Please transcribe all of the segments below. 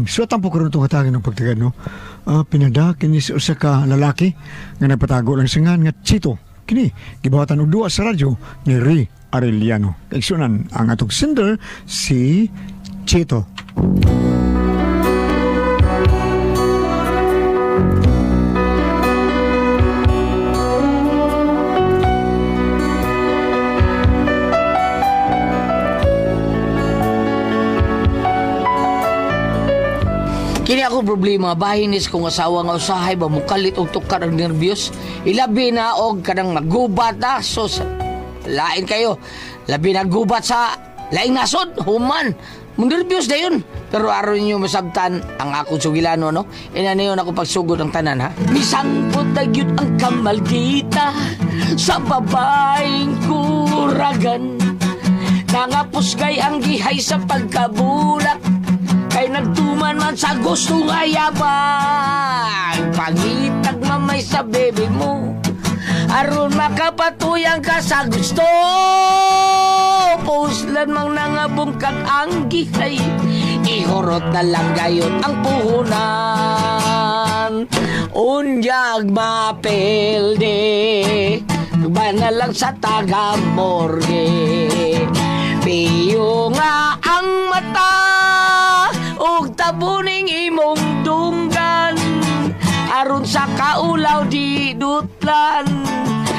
Suwatan po karon itong hatagin ng pagtagan, no? Pinada, kini sa usa ka lalaki nga nagpatago lang sa nga Chito. Kini, gibawatan og duwa sa radyo ni Ray Arellano. Kaigsunan ang atong sender, si Chito. Kini ako problema, bahinis kong asawa nga usahay ba mukalit og tukar ang nervyos. Ilabi na og kanang nagubat na sos. Lain kayo. Labi na gubat sa laing nasod, human. Nervyos na yun. Pero aron niyo masabtan ang akong sugilano, no? Inanayon ako pagsugod ng tanan, ha? Misangpot na yun ang kamaldita sa babaeng kuragan. Nangapusgay ang gihay sa pagkabulak. Kay nagtuman man sa gusto nga yabang. Pangitag mamay sa bebe mo, aron makapatuyang ka sa gusto. Puslan mang nangabong kang ang gihay, ihorot na lang gayon ang puhunan. Unyag mapelde, ba na lang sa taga-morgue. Piyo nga ang mata, og tabuning imong dunggan, aron sa kaulaw di dutlan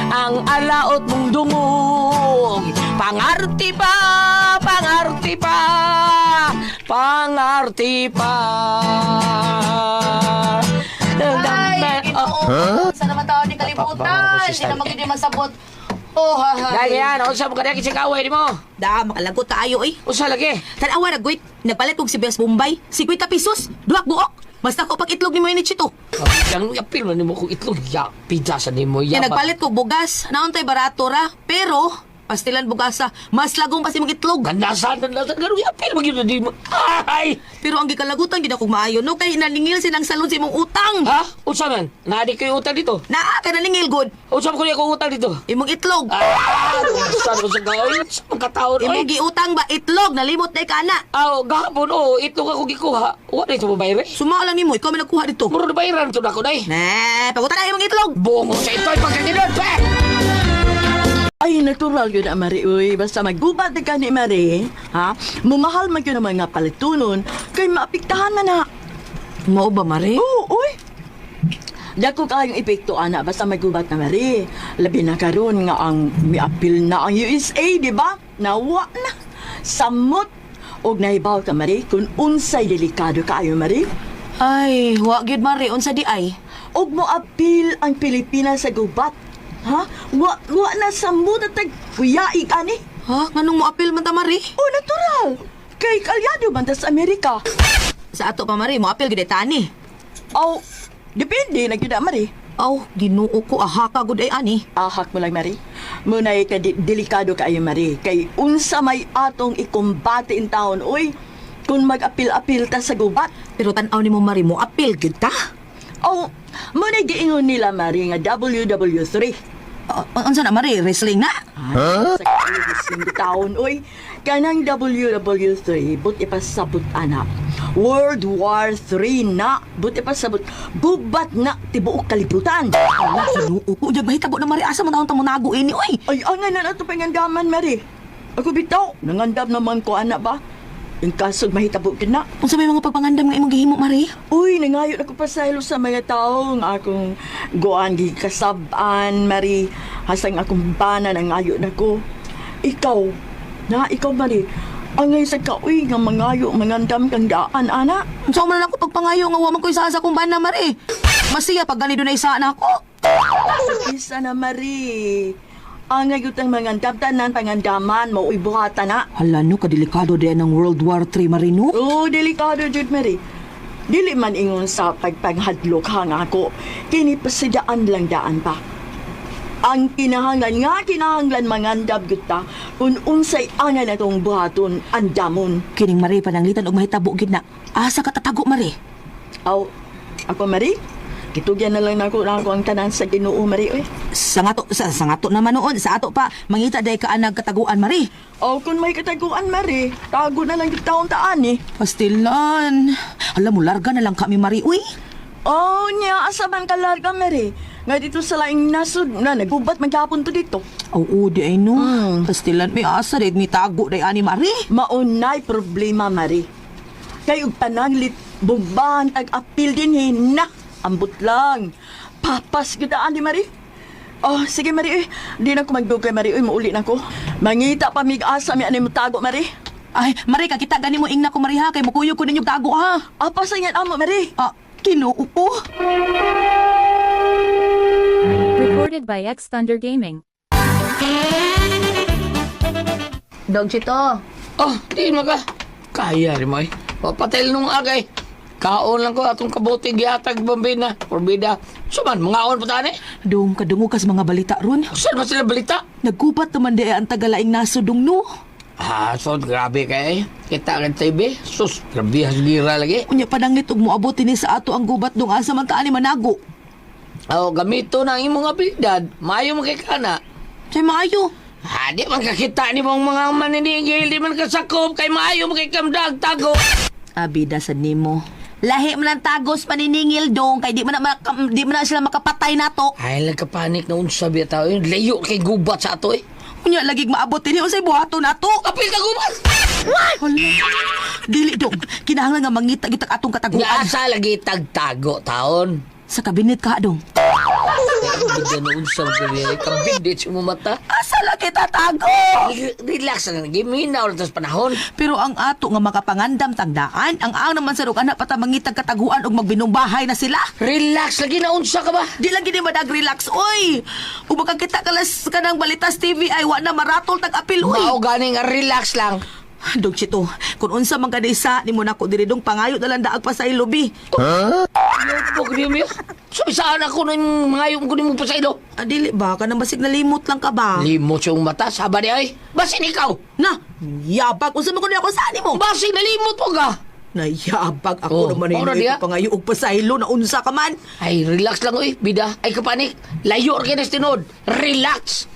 ang alaot mong dungog. Pangarti pa, pangarti pa, pangarti pa. Ay, Ginoo. Sa naman tao ni kalimutan. Hindi na magiging masabot. Oh, ha. Ganyan, unsa mo kadaki si kaway di mo? Da, makalagot tayo eh. Unsa lagi? Tanawa na, gwit. Nagpalit kong si Bes Bombay. 50 pesos. Duwak buok. Basta ko pag itlog ni mo yun Chito. Yang yapil man nimo kung itlog ya pizza sa nimo ya. Nagpalit ko bugas. Nauntay barato ra. Pero, pastilan bugasa. Mas lagong pa si mong itlog. Gandasan ganun yapil mo gyud di mo. Ay! Pero ang gikalagutan, gina kong maayo. No, kay nalingil silang salon si mong utang. Ha? Unsa man? Naadi kayo utang dito. Naa ka nalingil, good. Unsa mo ko akong utang dito? Imong itlog. Saan ko sa gawin? Sa pagkataon, oy. Imong giutang ba itlog? Nalimot na ka na. Aw, gahapon, itlog ako gikuha. Wala ito mabayre. Sumao lang ni mo. Ikaw may nagkuha dito. Muro na bayaran ito na ako, day. Nah, pagutan na imong itlog. Bungo sa ito, ay pagkakinod, pe! Ay, natural yun na, Mari. Uy, basta maggubat na ka ni Mari, ha? Mumahal man yun ang mga palitunon, kay maapiktahan man na. Mao ba, Mari? Oo, uy. Dako kayong epekto, ana, basta maggubat na, Mari. Labi na karon nga ang miapil na ang USA, di ba? Nawa na. Samot. Og naibaw ka, Mari, kung unsay delikado kaayo, Mari. Ay, wa gyud Mari unsa di ay? Og mo apil ang Pilipinas sa gubat. Ha? Wa na samot at tag-kuyaig, ani. Ha? Nganong mo apil man ta Mari? Oh, natural. Kay kalyado man ta sa Amerika. Sa ato pa Mari mo apil gid tani. Oh, depende na gyud Mari. Aw, Ginoo ko aha ka gud ay ani. Ahak mo lang, Mari. Munay ka delikado kaayo, Mari. Kay unsa may atong ikumbate in taon, oy. Kung mag-apil-apil ta sa gubat. Pero tan-aw nimo Mari mo apil gid ta. Oh, munay giingon nila, Mari, nga WW3. Unsa na Mari wrestling na? Sa kalising taon, oy. Kanang WW3, buti pa sabot anak. World War 3 na, buti pa sabot. Gubat na, tibuok kalibutan. Ala, Ginoo ko jag mahitabo na Mari asa man taon ta mo nago ini oy. Ay, angan na nato pangandaman, Mari. Ako bitaw, nangandam naman ko, anak ba? Yung kasog mahitabo ka na. Unsa may mga pagpangandam nga imong gihimo Mari? Uy, nangayon ako pasaylo sa mga tao nga akong goan gikasaban, Mari. Hasang akong bana nangayo na ko. Ikaw, Mari. Angay sa kauy nga mangayo, mangandam kang daan, ana. Unsa man ako pagpangayo nga wa man ko isa sa kong bana Mari. Masiya pag ganido na isa na ako. Isa na, Mari. Angay utang mangandam, tanan pangandaman, mauy buhata na. Hala no, kadelikado din ng World War 3 Mari no? Oh, delikado, Jud, Mari. Dili man ingon sa pagpanghadlok hang ako. Kini pasidaan lang daan pa. Ang kinahanglan mangandam kita kung unsay angan atong buhaton andamon. Kining Mari pananglitan og mahitabo gid na. Asa ka tatago Mari? Aw, ako, Mari? Kitugyan na lang na ako ang tanan sa Ginoo, Mari, oy. Sa ngato naman noon, sa ato pa, mangita day ka anag kataguan, Mari. O kung may kataguan, Mari, tago na lang yung taon-taan eh. Pastilan. Alam mo, larga na lang kami, Mari, uy. Oh, niya, asa man kalarga, Mari. Nga dito sa laing nasod na nagubat maghapon to dito. Oo, di ay no. Pastilan, may asa rin, may tago day ani, Mari. Maunay problema, Mari. Kayo pananglit bugbahan tag-apil din na. Ambot lang. Papas gudaan ni Mari. Oh, sige Mari, di na ko magdugay Mari, mauli na ko. Mangita pa mig-asa mi ani mo tago Mari. Ay, Mari, kakita gani mo ingna ko, Mari, ha? Kay mukuyo ko ninyong tago, ha? Apa sa yan amo Mari? Ah, kinuupo. Recorded by X Thunder Gaming. Dog Chito. Oh, di maka. Kaya rin mo eh. Papatel nung agay. Kaon lang ko atong kabuti gihatag bambina. Orbida. Suman, mga on pa tani. Dong, kadungo kas mga balita ron. Saan ba sila balita? Nagkupat naman di ang tagalaing nasudong, no? Ah, so grabe kay. Kita kan TV. Sus, grabe hasgira lagi. Unya panangit ug moabot ni sa ato ang gubat dong asa man taan ni manago. Oh, gamito na ang imong abilidad. Maayo mo kay kana. Say maayo. Ah, di man kakita ni mong mga maninigil. Di man kasakop. Kay maayo mo kay kamdag tago. Abida sa nimo. Lahi mo lang tagos maniningil dong kay di man na sila makapatay nato. Ay, nagkapanik na unsa biya tao. Layo kay gubat sa ato eh. Unya lagig maabot ini unsay buhaton nato. Apil ka gubat! Hala. Dili dong. Kinahanglan nga mangita gitak atong kataguan. Nga asa lagi tagtago taon. Sa kabinet ka dong. Bigyan na unsang kaya. Kabindit sa mga mata. Asa lagi tatago? Relax na lagi. Minaw na tas panahon. Pero ang ato nga makapangandam tagdaan, ang naman sa rog anak pata mangitag kataguan og magbinumbahay na sila. Relax lagi na unsa ka ba? Di lagi ni madag-relax, oy! Kung makakita kalas ka ng Balitas TV ay wa na maratol tag-apil, oy! Mao gani nga relax lang. Dog Chito, kung unsa man kadisa ni mo nako diri dong pangayo na lang daag pa sa ilobi. Pag niyo miyo. So saan ako nang mangayong ko ni mo pa sa ilo? Dili ba ka nang basig nalimot lang ka ba? Limot yung mata. Saba di ay. Basin ikaw. Na, yabag unsa man kun ako sa mo? Basin nalimot mo ka. Nayabag ako Oh, naman maura ini diya? pangayo og pasaylo na unsa ka man. Ay, relax lang oy. Bida. Ay kapanik. Layo ka na tinod. Relax.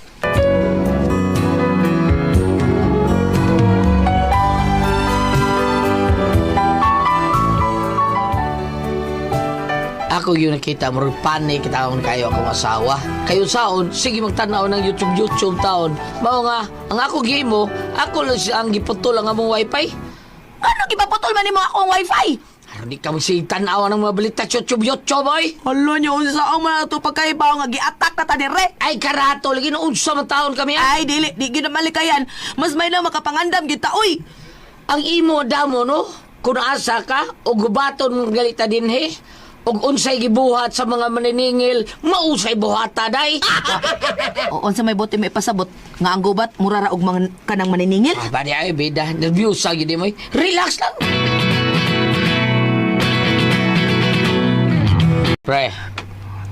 Ako yung nakita mo rin panik taon kayo akong asawa. Kayo saon, sige magtanaw ng YouTube taon. Mao nga, ang ako game mo, ako lang ang giputol ang among wifi. Ano gipaputol man nimo akong wifi? Ano di ka magsigtanaw ng mga balita YouTube boy? Hala niya unsa ang man ato pagkaibaw nga gi-attack na ta dire. Ay karato, lagi na unsa man taon kami. Ay dili di gyud malikayan. Mas may lang makapangandam kita oy. Ang imo damo no, kung asa ka, o gubaton mong galita dinhe, og unsay gibuhat sa mga maniningil, mausay buhata day. O unsa may bote may pasabot nga ang gubat mura ra og mga kanang maniningil? Ah, badi ay bida, nervyusa gid mo. Relax lang. Pre.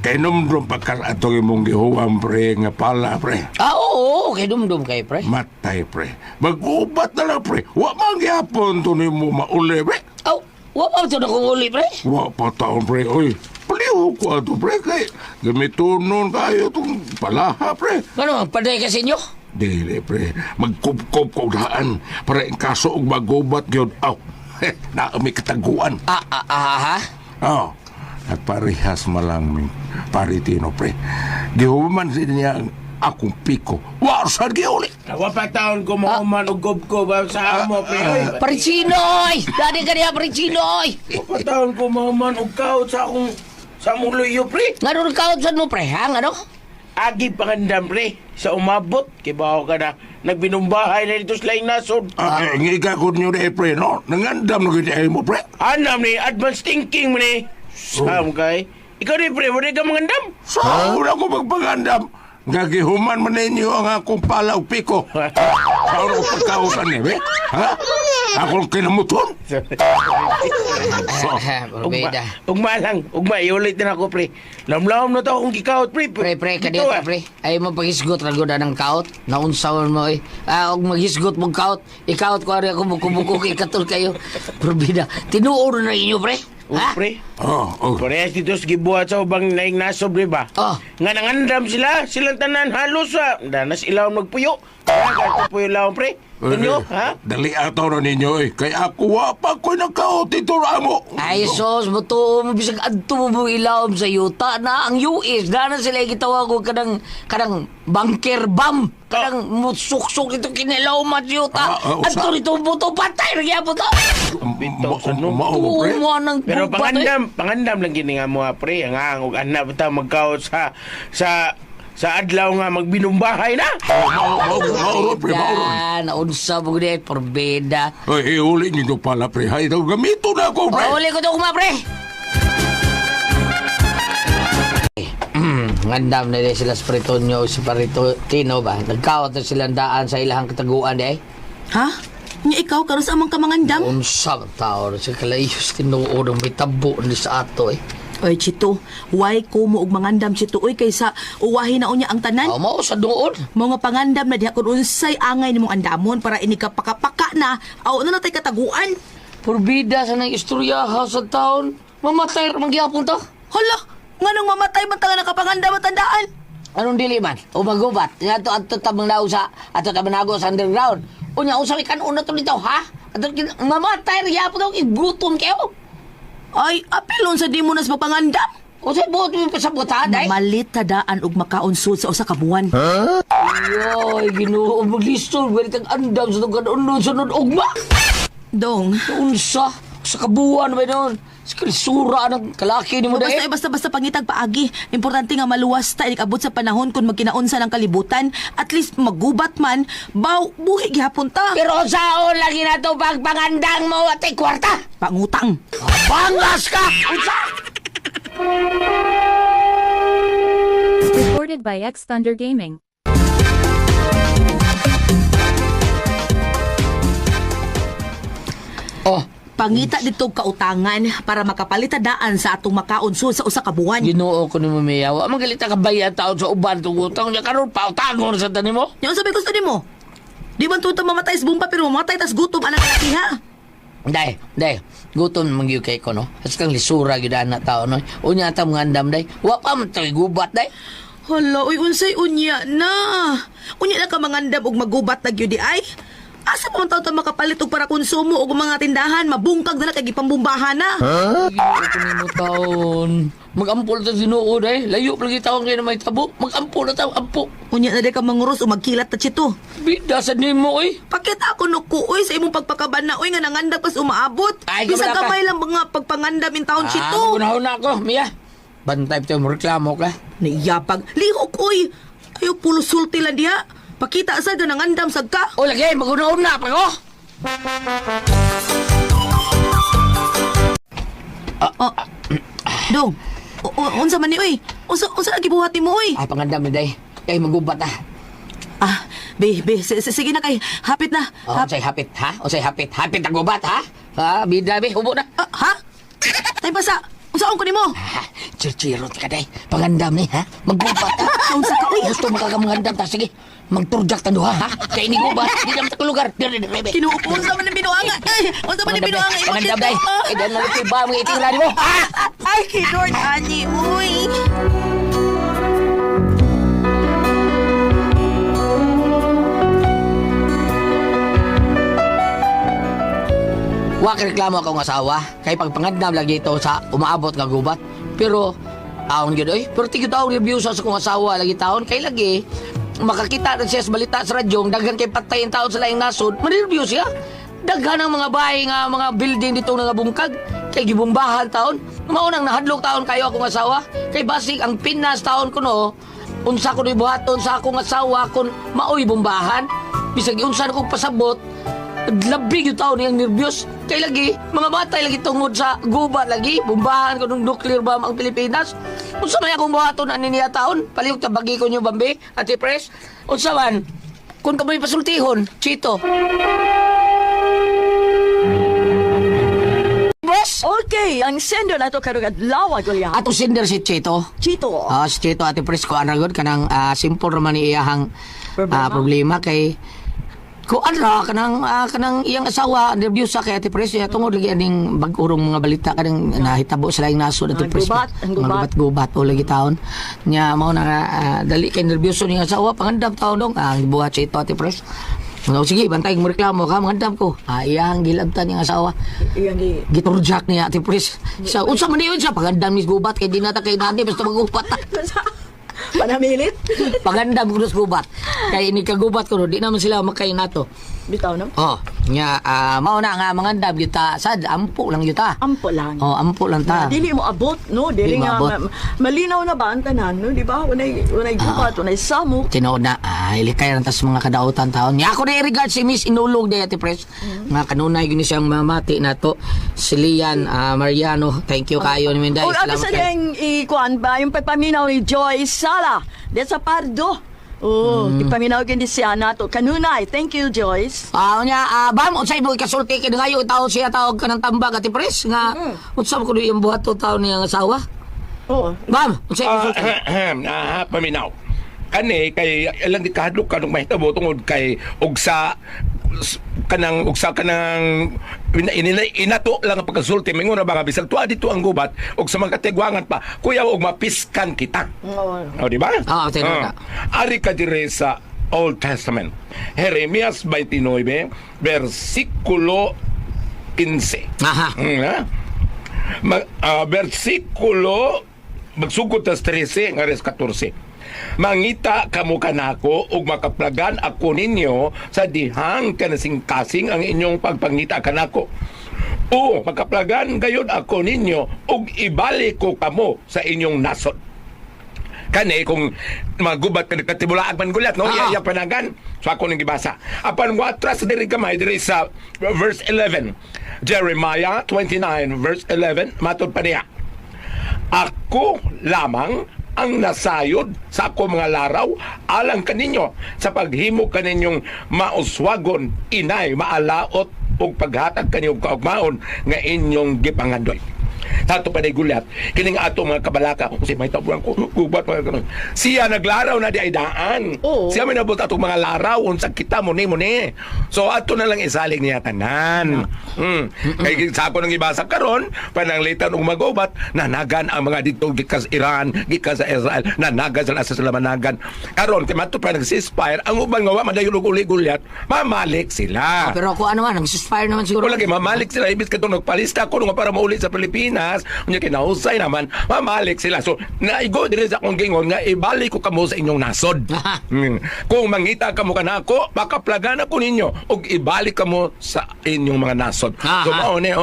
Kay numdum pagkas atong imong gihuwang pre nga pala pre. Ah, oo, okay, dumdum kay pre. Matay pre. Mag-ubat na lang pre. Wa man gyapon to nimo mauli pre. Aw, wa pa ito na kong uli, pre. Wa pa taon pre. Oy, paliw ko ato pre kay gamitunon kayo tong palaha pre. Ano, magpaday ka sa inyo? Dili pre. Magkupkop ko daan para in kaso og magubat gyud. Aw. Naami kataguan. Ha? Oh. At parehas malang paritino pre. Gihuman sa niya akong piko. Warsan giuli. Wapataon ko mo man og gubko ba sa amo pre. Paritsinoy! Dali ka niya, Paritsinoy! Wapataon ko mo man og kaot sa akong sa muluyo pre. Nga doon ka saan mo, pre, ha? Ano? Agi pangandam pre sa umabot kibaw ka na nagbinumbahay na dito sa laing nasod. Ngiga ko niyo na pre, no? Nangandam na kita mo pre. Anam ni advance thinking mo ni. Sam kay. Ikaw ni pre, wala ka mangandam. Sa una ko magpangandam. Gagihuman man ninyo ang akong palaw piko. Sa una ko pagkautan niya, be? Ha? Akong kinamuton. Barbeda. Ugma lang, ugma iulit na ako pre. Lamlam na to akong gikaot pre. Pre, kadito, pre. Ay mo paghisgot na goda ng kaot. Naunsawan mo, eh. Og maghisgot mong kaot. Ikaot ko, ari ako buko-buko kay katul kayo. Barbeda, tinuoro na inyo, pre. Ha? Pre. Oh. Parehas dito sa gibuhat sa ubang naing nasob, di ba? Oh. Nga nangandam sila, silang tanan halos sa danas ilaw magpuyo. Kaya puyo lang, pre. Inyo, ha? Dali ataw na ninyo eh. Kaya ako wa pa ko nagkaot ito mo. Ay, sos, buto mo, bisag adto mo ilawom sa yuta na ang US, na sila gitawag ko kanang bunker bomb. Kanang musuksok ito kinilaw mat yuta. Adto rito buto, patay, nagyapon to. Bitaw sa no. Mao pre. Tuwa ng Pero gubat, eh. pangandam lang gini nga mo, pre. Ang angog anak bata magkaot sa adlaw nga magbinumbahay na. Mao pre, mao. Naunsa mo gud porbeda. Ay, uli ninyo pala pre. Hay, daw gamito na ako pre. Uli ko to kuma, pre. Ngandam na din sila sa Peritonyo, sa Peritino ba? Nagkawat na silang daan sa ilahang kataguan eh. Ha? Nya ikaw karon sa amang kamangandam? Unsa ang tao na sa kalayos tinuod ang may tabo ni sa ato eh. Oy, Chito, why ko mo og mangandam, Chito, oy, kaysa uwahin na unya ang tanan? Mao sa doon. Mga pangandam na diha kung unsay angay nimong andamon para ini ka pakapaka na, aw na natay kataguan. Porbida sa nang istorya ha sa taon. Mamatay ra magyapon to. Hala, nganong mamatay man tanga nakapangandam at tandaan? Anong dili man? O magubat. Nga to ato tabang daw sa ato tabang nago sa underground. Unya usay kan una to dito ha? Ato mamatay ra gyapon to gutom kayo. Ay, apilon sa di mo nas magpangandam. Usay buot mo pa sa buta day. Malit tadaan og makaunsod sa usa ka buwan. Ay, Ginoo, maglisto, balik ang andam sa tugad unod-sunod ugma. Dong, Unsa? Sa kabuan ba noon? Sa kalisura ng kalaki ni mo dahil. basta pangitag paagi. Importante nga maluwas ta inikabot sa panahon kung magkinaunsa ng kalibutan. At least magubat man, buhi gihapon ta. Pero saon lagi na to pagpangandang mo at kwarta. Pangutang. Bangas ka! Unsa? Recorded by X Thunder Gaming. Oh, Pangita dito kautangan para makapalit daan sa atong makaunsod sa usa ka buwan. Ginoo ko ni mamiyawa. Magalita ka bayan taon sa uban itong utang niya karon pautangon sa tanim mo. Yung sabi gusto nimo. Di man tuto mamatay sa bumpa pero mamatay tas gutom anak laki ha. Day, gutom manggiw kay ko no. As kang lisura gyud ana tao no. Unya ta mga andam day. Wa pa man tay gubat day. Hala, uy unsay unya na. Unya na ka mangandam og magubat na gyud di ay. Asa pa man taon ta makapalit og para konsumo og mga tindahan mabungkag na kay gipambumbahan na. Ginoo ko ni mo taon. Magampol ta Ginoo day. Layo pa lagi taon kay na may tabo. Magampol na taon ampo. Unya na di ka manguros o magkilat ta Chito. Bida sa nimo oy. Pakita ako no kuoy sa imong pagpakabana oy nga nangandam pas umaabot. Ay, Bisa gabala ka. kamay lang mga pagpangandam in taon Chito. Magunahon na ako, Mia. Bantay pa mo reklamo ka. Naiyapag. Lihok oy. Ayaw pulo sulti lang diha. Pakita sa ganang andam sag ka. O lagi, magunahon na pa ko. Dong. Unsa man ni oy? Unsa lagi buhati mo oy? Pangandam ni day. Kay magubat na. Sige na kay. Hapit na. O say hapit, ha? O say hapit. Hapit ang gubat, ha? Ha, bida, be. Hubo na. Ha? Tay basa. Unsaon ko nimo? Chirchirot ka day. Pangandam ni, ha? Maggubat, ha? Unsa ka oy? Gusto mo kagamangandam, ta? Sige. Magturjak tanduha, ha? Kay ini gubat. Di naman sa lugar. Dire, be. Kinuupo unsa man ni binuanga? Unsa man ni binuanga? Pangandam, day. Eh, dahil nalipid ba mga itingra mo? Ay, kinord ani uy. Wa reklamo akong asawa kay pagpangandam lagi ito sa umaabot nga gubat. Pero taon gyud oy, pero tigid taon review sa akong asawa lagi taon kay lagi makakita na siya sa balita sa radyo daghan kay patay ang taon sa laing nasod. Man-review siya. Daghan ang mga bahay nga mga building dito nga bungkag kay gibombahan taon. Mao nang nahadlok taon kayo akong asawa kay basig ang Pinas taon ko no. Unsa ko ni buhaton sa akong asawa kun maoy bombahan. Bisag unsa na kong pasabot labig yung tao niyang nervyos. Kay lagi, mga batay lagi tungod sa gubat lagi. Bumbahan ko ng nuclear bomb ang Pilipinas. Unsa may akong buhaton na niya taon? Palihog tabagi ko niyo bambi, Ate Pres. Unsa man? Kung ka may pasultihon, Chito. Boss! Okay, ang sender na ito karong adlaw Goliath. Ato sender si Chito. Chito. Si Chito, Ate Pres ko anagod kanang simple raman ni iyahang problema kay Kuan ra kanang iyang asawa nervyos sa kay Ate Pres ya tungod lagi aning bag-urong mga balita kanang nahitabo sila yung nasod Ate Ang Pres. gubat, ang gubat. Gubat o lagi taon. Nya mao na dali kay nervyoso niyang asawa pangandam taon dong ang buhat sa ito Ate Pres. No, sige, bantay mo reklamo ka, mangandam ko. Iyang gilabtan niyang asawa. Iyang Giturjak niya Ate Pres. Sa unsa man yun siya pagandam ni gubat kay di nata kay nani basta magubat. Panamilit. Pagandam ko sa gubat. Kay ini kagubat ko no, di naman sila makay nato. Bitaw no? Oh, nya mao na nga mangandam yuta sad ampo lang yuta. Ampo lang. Oh, ampo lang ta. Dili mo abot, no? Dili Dili mo nga, abot. malinaw na ba ang tanan, no? Di ba? Unay gubat, unay samok. Tinuod na, ilikay lang tas mga kadautan taon. Nya ako na i-regard si Miss Inulog de Ate Pres. Nga kanunay gini siyang mamati na to. Si Lian Mariano. Thank you kayo ni Minday. O, ano sa niyang ikuan ba? Yung pagpaminaw ni Joyce Sala. De sa Pardo. Oh, ipaminaw kindi siya nato. Kanunay. Thank you, Joyce. Nya bam unsay mo ikasulti kay ngayo tawo siya tawag ka ng tambag Ate Pres nga unsa mo kuno yung buhat to taon niyang asawa? Oh, Bam, unsay ikasulti? Paminaw. Kani kay ilang di kahadlok kanong mahitabo tungod kay ugsa kanang inato lang ang pagkasulti mingon na baka bisag tuwa dito ang gubat ug sa mga katigwangan pa kuya og mapiskan kita. O di ba? Tinuod na. Ari ka dire sa Old Testament. Jeremias 29 versikulo 15. Aha. Versikulo magsugod tas 13 nga res 14. Mangita kamo kanako ug makaplagan ako ninyo sa dihang kanasing-kasing ang inyong pagpangita kanako. O makaplagan gayud ako ninyo ug ibalik ko kamo sa inyong nasod. Kani kung magubat ka katibulaag man gulat no iya panagan so ako nang gibasa apan mo atras diri gamay diri sa verse 11 Jeremiah 29 verse 11 matod pa niya ako lamang ang nasayod sa ako mga laraw alang kaninyo sa paghimo kaninyong mauswagon inay maalaot ug paghatag kaninyong kaugmaon nga inyong gipangandoy. Tato pa na gulat, kining ato mga kabalaka, kasi may tabuan ko, gubat mga ganun. Siya naglaraw na di ay daan. Oo. Siya may nabot atong mga laraw, unsa kita mo ni. So ato na lang isalig niya tanan. Kaya sa ako nang ibasa karon, pananglitan og magubat, nanagan ang mga dito gikas Iran, gikas sa Israel, nanagan sila managan. Karon, kaya mato pa nag-ceasefire, ang ubang nga madayon og uli-gulyat, mamalik sila. Pero ako ano man, nag-ceasefire naman siguro. Wala kay mamalik sila ibig katong nagpalista ko nga para mauli sa Pilipinas unya kinahusay naman mamalik sila so naigo diri sa akong gingon nga ibalik ko kamo sa inyong nasod. Kung mangita kamo kanako makaplagan ako ninyo ug ibalik kamo sa inyong mga nasod. So mao ni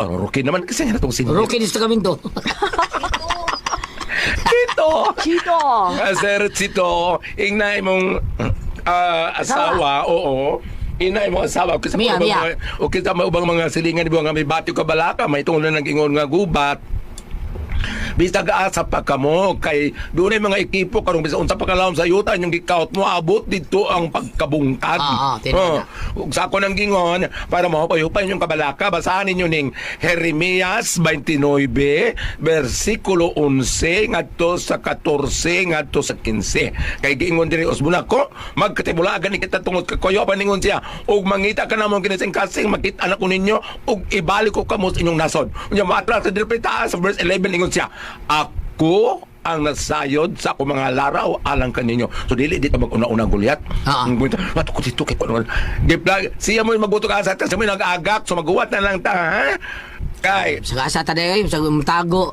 Rocky naman kasi nga itong sinyo Rocky dito kami to. Chito. Sir Chito ingnay mong asawa oo inay mo asawa kasi Mia. o kita may ubang mga silingan ibo nga may bati ka balaka may tungod na nag-ingon nga gubat bisag asa pa kamo kay doon ay mga ekipo karong bisa unsa pa kalawom sa yuta yung gikaut mo abot dito ang pagkabungkag. Ug sa ako nang gingon para mahupay-hupay yung kabalaka basahan ninyo ning Jeremias 29 versikulo 11 ngadto sa 14 ngadto sa 15 kay giingon diri usbuna ko magkatibulagan ni kita tungod kayo pa ningon siya ug mangita ka namon kinising kasing makita anak ko ninyo ug ibalik ko kamo sa inyong nasod. Unya maatras sa dirpita sa verse 11 ningon siya ako ang nasayod sa ako mga laraw alang kaninyo. So dili dito mag-una-unang gulyat. Mato ko dito kay kuno. Siya mo magbuto ka sa atin, siya mo nag-agak, so maguwat na lang ta, ha? Kay Saka asa ta day, mutago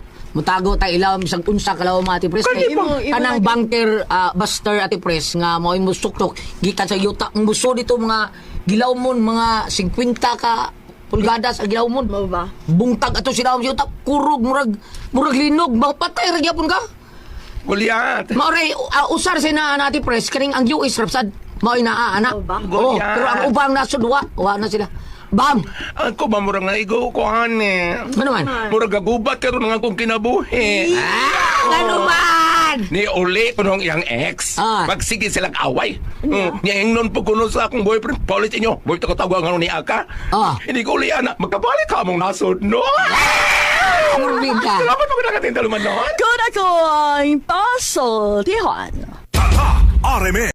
ta ilaw bisag unsa kalaw Ate Pres kay kanang bunker buster Ate Pres nga mao imong suktok gikan sa yuta ang buso dito mga gilawmon mga 50 ka pulgadas ang gilawmon. Mo ba? Bungtag ato sila sa yuta kurog murag linog mapatay ra gyapon ka. gulyat. Maoray usar sina Ate Pres kaning ang US rapsad mao ina ana. Oh, pero ang ubang nasud wa na sila. Bam! Ako ba murag naigo ko ane? Ano man? Murag gagubat karon nga akong kinabuhi. Ano man? Ni uli ko nung iyang ex. Magsige silang away. Niya po kuno sa akong boyfriend. Paulit inyo. Boy, ko tawag nga ni Aka. Hindi ko uli ana. Magkabalik ka mong nasod. No! Murag ka. Salamat mo kinakatinda luman noon. Kung ako ang puzzle, Tijuan. RMN